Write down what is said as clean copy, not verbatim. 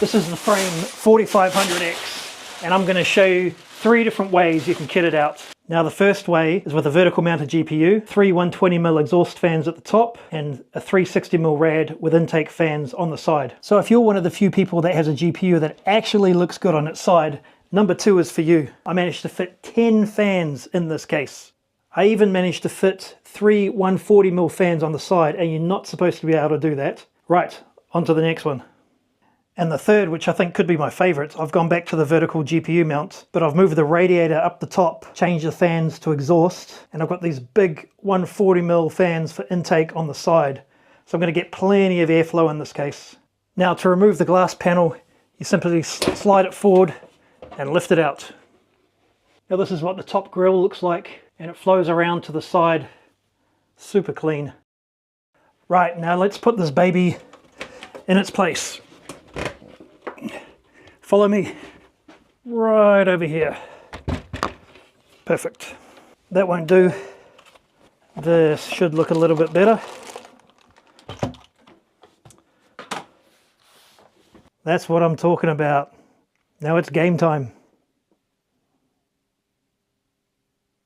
This is the Frame 4500X, and I'm going to show you 3 different ways you can kit it out. Now the first way is with a vertical mounted GPU, 3 120mm exhaust fans at the top, and a 360mm rad with intake fans on the side. So if you're one of the few people that has a GPU that actually looks good on its side, number 2 is for you. I managed to fit 10 fans in this case. I even managed to fit 3 140mm fans on the side, and you're not supposed to be able to do that. Right, on to the next one. And the third, which I think could be my favorite, I've gone back to the vertical GPU mount, but I've moved the radiator up the top, changed the fans to exhaust, and I've got these big 140mm fans for intake on the side. So I'm going to get plenty of airflow in this case. Now to remove the glass panel, you simply slide it forward and lift it out. Now this is what the top grille looks like, and it flows around to the side. Super clean. Right, now let's put this baby in its place. Follow me. Right over here. Perfect. That won't do. This should look a little bit better. That's what I'm talking about. Now it's game time.